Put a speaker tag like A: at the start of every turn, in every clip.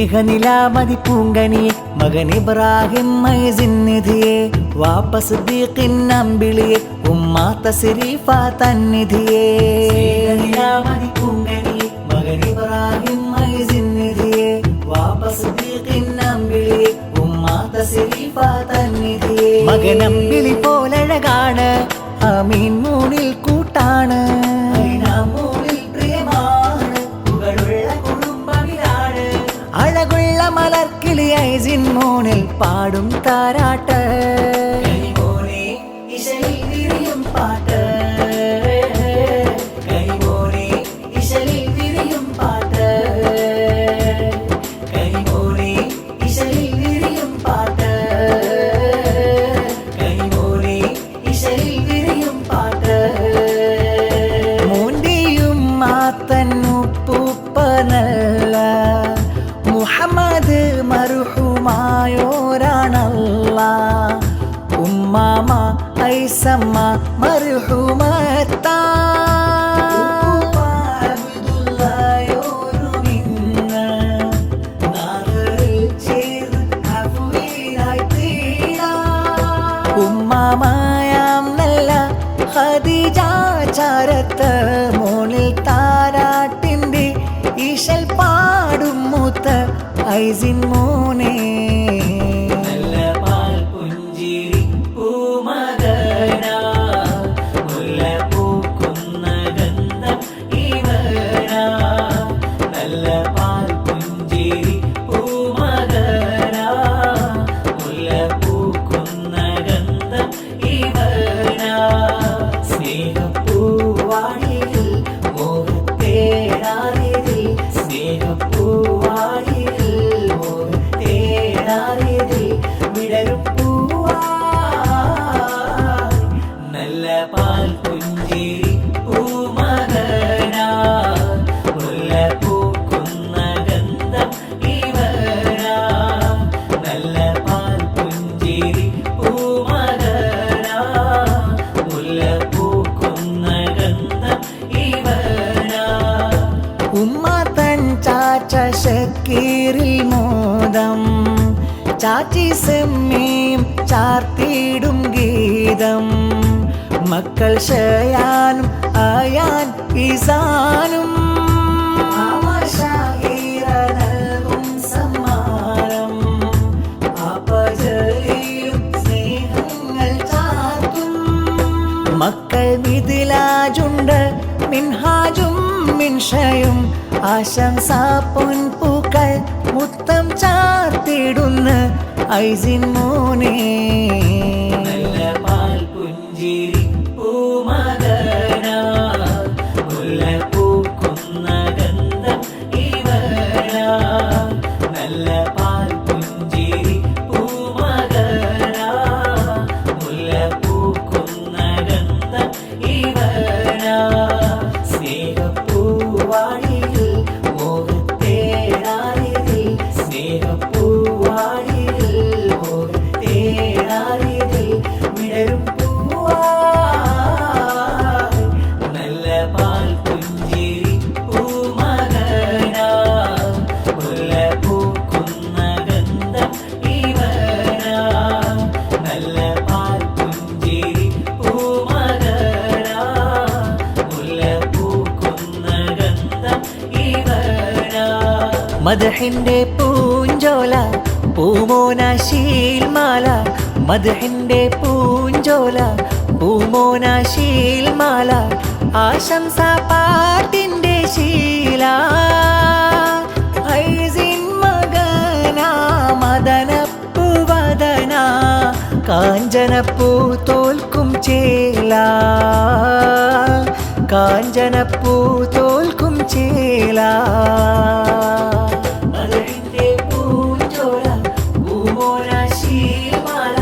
A: നിലാമതി പൂങ്കനിയെ മകൻ ഇബ്രാഹിം മൈസിൻ നിധിയെ വാപ്പസ് ദീഖിൻ അമ്പിളിയെ ഉമ്മ തസ്രീഫ തന്നിധിയെ നിലാമതി പൂങ്കനിയെ മകൻ ഇബ്രാഹിം മൈസിൻ നിധിയെ വാപ്പസ് ദീഖിൻ അമ്പിളിയെ ഉമ്മ തസ്രീഫ തന്നിധിയെ മകൻ അമ്പിളി പോലഴകാണ് ആമീൻ മൂണിൽ കൂട്ടാണ് അഴകുള്ള മലർക്കിളി ഐസിൻ മോണിൽ പാടും താരാട്ട് കൈമോനെ ഇശലിൽ വിരിയും പാട്ട് കൈമോനെ ഇശലിൽ വിരിയും പാട്ട് കൈമോനെ ഇശലിൽ വിരിയും പാട്ട് കൈമോനെ ഇശലിൽ വിരിയും പാട്ട് മോന്റെയും മാത്തന്നുപ്പൂപ്പനല്ല മുഹമ്മദ് മർഹൂമായോരാണല്ല ഉമ്മാമ ഐസമ്മ മർഹൂമത്ത ഉമ്മാമയാം നല്ല ഖദീജ ചാരത്ത് മോണിൽ താരാട്ടിൻ്റെ ഈശൽ പാടും മൂത്ത ഐസിൻ മോനെ നല്ല പാൽ പുഞ്ചിരി പൂമകന മുല്ല പൂക്കുന്ന ഗന്ധം ഇവന നല്ല പാൽ പുഞ്ചിരി പൂമകന മുല്ല പൂക്കുന്ന ഗന്ധം ഇവന സ്നേഹപ്പൂവാണിയിൽ മോഹത്തേടാറിയിൽ സ്നേഹപ്പൂവാണിയിൽ വിടരും പൂവാ നല്ല പാൽ പുഞ്ചിരി പൂമകന മുല്ല പൂക്കുന്ന ഗന്ധം ഇവന നല്ല പാൽ പുഞ്ചിരി പൂമകന മുല്ല പൂക്കുന്ന ഗന്ധം ഇവന ഉമ്മ തൻ ചാച്ച ഷക്കീറിൽ മോദം ചാച്ചി സെമ്മീം ചാർത്തിയിടും ഗീതം മക്കൾ ഷയാനും ആയാൻ ഈസാനും നൽകും സമ്മാനം അപജലിയും സ്നേഹങ്ങൾ ചാർത്തും മക്കൾ മിഥിലാജുണ്ട് മിൻഹാജും മിൻഷയും ആശംസ പൊൻപൂക്കൾ മുത്തം ചാർത്തിടുന്ന ഐസിൻ മോനെ നല്ല പാൽ പുഞ്ചിരി പൂമകന മുല്ല പൂക്കുന്ന ഗന്ധം ഇവന നല്ല പാൽ പുഞ്ചിരി പൂമകന മുല്ല പൂക്കുന്ന ഗന്ധം ഇവന സ്നേഹപ്പൂവാണിയിൽ മോഹത്തേടാറിയിൽ സ്നേഹപ്പൂവാണിയിൽ മോഹത്തേടാറിയിൽ വിടരും പൂവാ നല്ല പാൽ പുഞ്ചിരി പൂമകന മുല്ല പൂക്കുന്ന ഗന്ധം ഇവന നല്ല പാൽ പുഞ്ചിരി പൂമകന മുല്ല പൂക്കുന്ന ഗന്ധം ഇവന മദ്ഹിന്റെ പൂഞ്ചോല പൂമോന ശീൽമാല മദ്ഹിന്റെ പൂഞ്ചോല പൂമോന ശീൽമാല ആശംസ പാട്ടിന്റെ ശീല ഐസിൻ മകന മദനപ്പൂ വദന കാഞ്ചനപ്പൂ തോൽക്കും ചേല കാഞ്ചനപ്പൂ തോൽക്കും ചേല മദഹിന്റെ പൂഞ്ചോല പൂമോന ശീൽമാല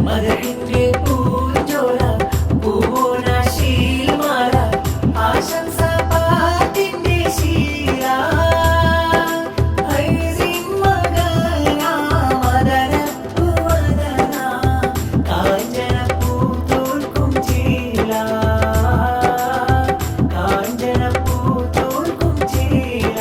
A: മദഹിന്റെ പൂഞ്ചോല പൂമോന ശീൽമാല ആശംസ പാട്ടിന്റെ ശീല ഐസിൻ മകന മദനപ്പൂ വദന കാഞ്ചനപ്പൂ തോൽക്കും ചേല കാഞ്ചനപ്പൂ തോൽക്കും ചേല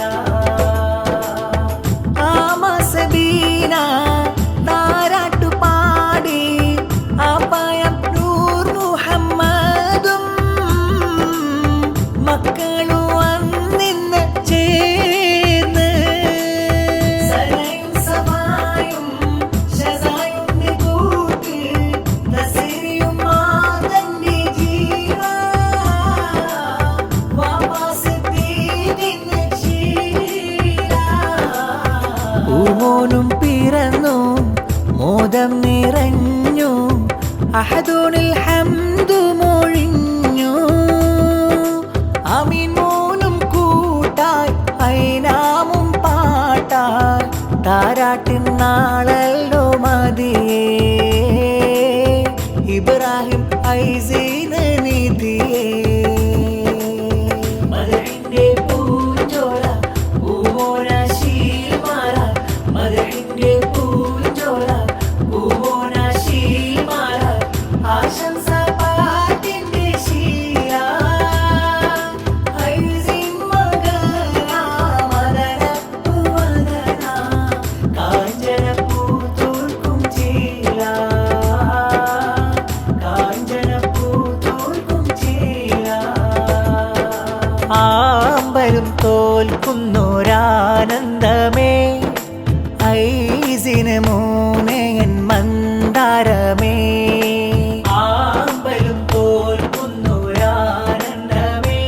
A: പൂമോനും പിറന്നു മോദം നിറഞ്ഞു അഹദുനിൽ ഹംദു മൊഴിഞ്ഞു അമീൻ മോനും കൂട്ടായി ഐനാമും പാട്ടായി താരാട്ടിൻ നാളല്ലോ മതിയേ ഇബ്രാഹിം ഐസീന് നിധിയേ മദഹിന്റെ പൂഞ്ചോല പൂമോന ശീൽമാല മദഹിന്റെ പൂഞ്ചോല പൂമോന ശീൽമാല ആശംസ പാട്ടിന്റെ ശീല ഐസീൻ മകന മദനപ്പുവദന കാഞ്ചനപ്പൂ തോൽക്കും ചേല ആമ്പലും തോൽക്കുന്നൊരാനന്ദമേ ഐസിന് മൂനയൻ മന്ദാരമേ ആമ്പലും തോൽക്കുന്നൊരാനന്ദമേ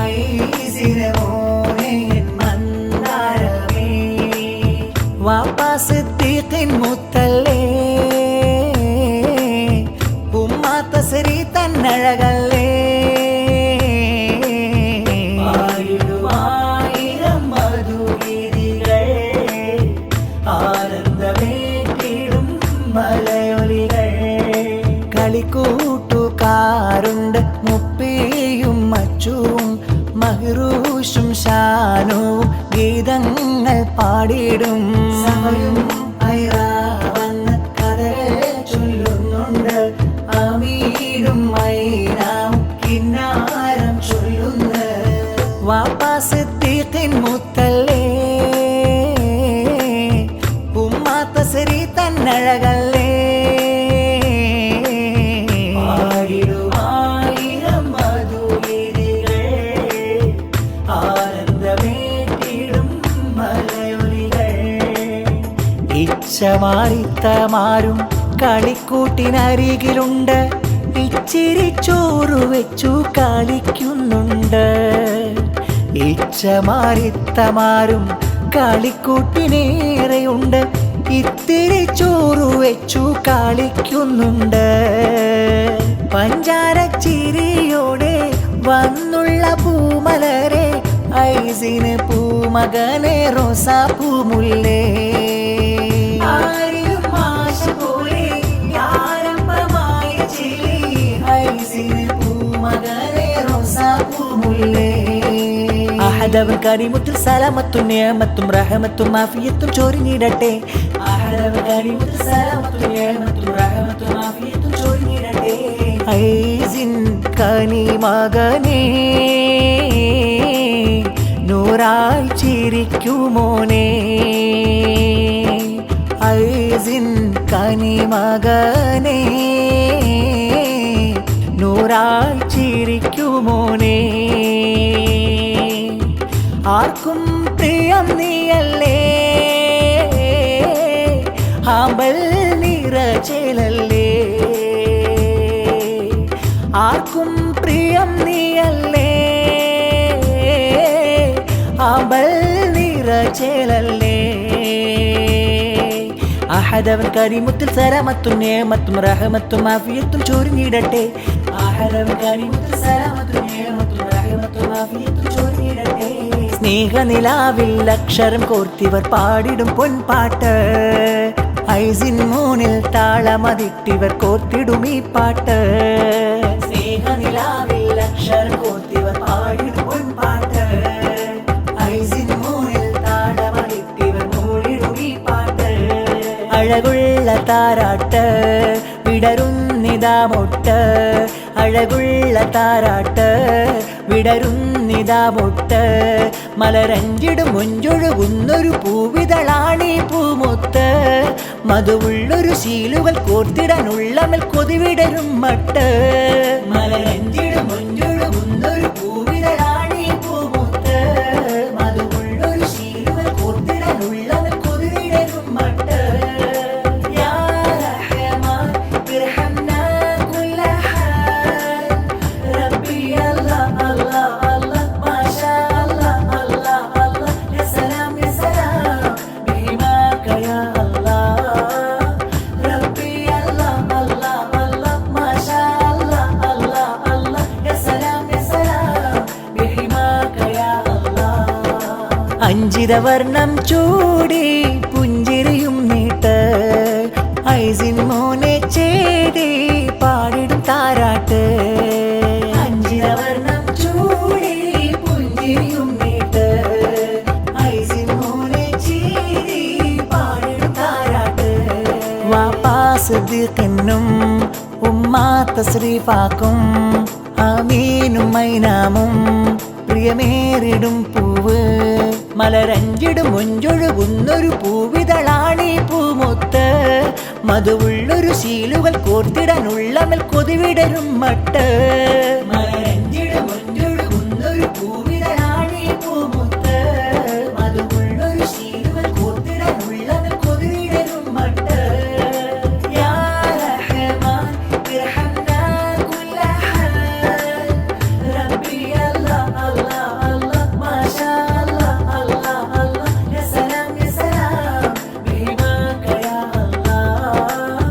A: ഐസിന് മൂനയൻ മന്ദാരമേ വാപ്പാസ് തീത്തിൻ മുത്തല്ലേ ഉമ്മ തസരി തന്നഴകല്ലേ കളിക്കൂട്ടുകാരുണ്ട് മുപ്പിയും മച്ചും മഹ്റൂഷും ഷാനുവും ഗീതങ്ങൾ പാടിടും സമയും ഐറാവന്ന് കഥകൾ ചൊല്ലുന്നുണ്ട് അമീരും ഐനാം കിന്നാരം ചൊല്ലുന്നു വാപ്പാസ് തീത്തിൻ മുത്തല്ലേ ഉമ്മ തസരി തന്നഴകല്ലേ ഇച്ചമാരിത്തമാരും കളിക്കൂട്ടിനരികിലുണ്ട് ഇച്ചിരി ചോറ് വെച്ചു കളിക്കുന്നുണ്ട് ഇച്ചമാരിത്തമാരും കളിക്കൂട്ടിനേറെയുണ്ട് ഇത്തിരി ചോറ് വെച്ചു കളിക്കുന്നുണ്ട് പഞ്ചാരച്ചിരിയോടെ വന്നുള്ള പൂമലരെ ഐസിന് പൂമകനെ റോസാ പൂമുല്ലേ ആരിലും ആശ പോലെ ആരംഭമായ ചിരി ഐസിന് പൂമകനെ റോസാ പൂമുല്ലേ അഹദവൻ കരീമുത്തിൽ സലാമത്തും നിയമത്തും റഹമത്തും ആഫിയത്തും ചൊരിഞ്ഞിടട്ടെ അഹദവൻ കരീമുത്തിൽ സലാമത്തും നിയമത്തും റഹമത്തും ആഫിയത്തും ചൊരിഞ്ഞിടട്ടെ ഐസിൻ കനി മകനേ നൂറായി ചിരിക്കുമോനെ ഐസിൻ കനി മകനേ നൂറായി ചിരിക്കുമോനെ ആർക്കും പ്രിയം നീയല്ലേ ആമ്പൽ നിറചേലല്ലേ ആർക്കും പ്രിയം നീയല്ലേ ആമ്പൽ നിറചേലല്ലേ അഹദവൻ കരീമുത്തിൽ സലാമത്തും നിയമത്തും റഹമത്തും ആഫിയത്തും ചൊരിഞ്ഞിടട്ടെ അഹദവൻ കരീമുത്തിൽ സലാമത്തും നിയമത്തും റഹമത്തും ആഫിയത്തും ചൊരിഞ്ഞിടട്ടെ സ്നേഹനിലാവിൽ അക്ഷരം കോർത്തിവർ പാടിടും പൊൻപാട്ട് ഐസിൻ മൂന്നിൽ താളമതിട്ടിവർ കോർത്തിടും ഈ പാട്ട് സ്നേഹനിലാവിൽ അക്ഷരം കോർത്തിവർ പാടിടും പൊൻപാട്ട് ഐസിൻ മൂന്നിൽ താളമതിട്ടിവർ മൂളിടും ഈ പാട്ട് അഴകുള്ള താരാട്ട് വിടരുന്നിതാ മൊട്ട് അഴകുള്ള താരാട്ട് വിടരുന്നിതാ മൊട്ട് മലരഞ്ചിടും മുഞ്ചൊഴുകുന്നൊരു പൂവിതളാണീ പൂമൊത്ത് മധുവുള്ളൊരു ശീലുകൾ കോർത്തിടാനുള്ളമൽ കൊതിവിടരും മട്ട് മലരഞ്ചിടും മുഞ്ചൊഴുകുന്നൊരു പൂവിതളാണീ പൂമൊത്ത് മധുവുള്ളൊരു ശീലുകൾ കോർത്തിടാനുള്ളമൽ കൊതിവിടരും മട്ട് അഞ്ചിതവർണം ചൂടി പുഞ്ചിരിയും നീട്ട് ഐസിൻ മോനെ ചേടി പാടിടും താരാട്ട് അഞ്ചിതവർണം ചൂടി പുഞ്ചിരിയും നീട്ട് ഐസിൻ മോനെ ചേടി പാടിടും താരാട്ട് വാപ്പാ സിദ്ദീഖിനും ഉമ്മാ തസ്രീഫാക്കും ആമീനും മൈനാമും പ്രിയമേറിടും പൂവ് മലരഞ്ചിടും മുഞ്ചൊഴുകുന്നൊരു പൂവിതളാണീ പൂമുത്ത് മധുവുള്ളൊരു ശീലുകൾ കോർത്തിടാനുള്ളമൽ കൊതിവിടരും മട്ട് മലരഞ്ചിടും മുഞ്ചൊഴുകുന്നൊരു പൂവിതളാണീ പൂമുത്ത് മധുവുള്ളൊരു ശീലുകൾ കോർത്തിടാനുള്ളമൽ കൊതിവിടരും മട്ട് യാ റഹ്മാൻ ഇർഹംനാ കുല്ല ഹാൽ റബ്ബി അല്ലാഹ് അല്ലാഹ് അല്ലാഹ് മാഷാ അല്ലാഹ് അല്ലാഹ് അല്ലാഹ് യാ സലാം ബിഹിമാക യാ അല്ലാഹ്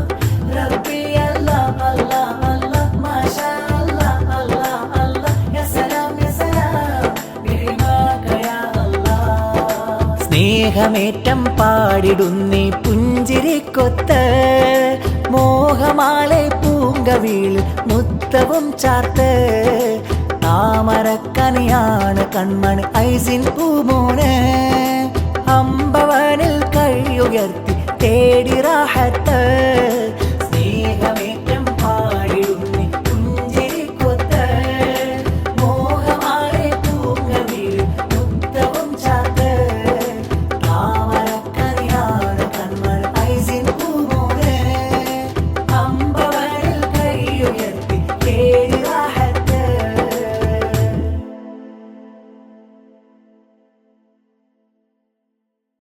A: റബ്ബി അല്ലാഹ് അല്ലാഹ് അല്ലാഹ് മാഷാ അല്ലാഹ് അല്ലാഹ് അല്ലാഹ് യാ സലാം ബിഹിമാക യാ അല്ലാഹ് സ്നേഹമേറ്റം പാടിടുന്നീ പുഞ്ചിരിക്കൊത്ത് മോഹമാലെ പൂങ്കവിൽ മുത്തവും ചാർത്ത് താമരക്കനിയാണ് കൺമണി ഐസിൻ പൂമോന് അമ്പവനിൽ കൈയുയർത്തി തേടി റാഹത്ത്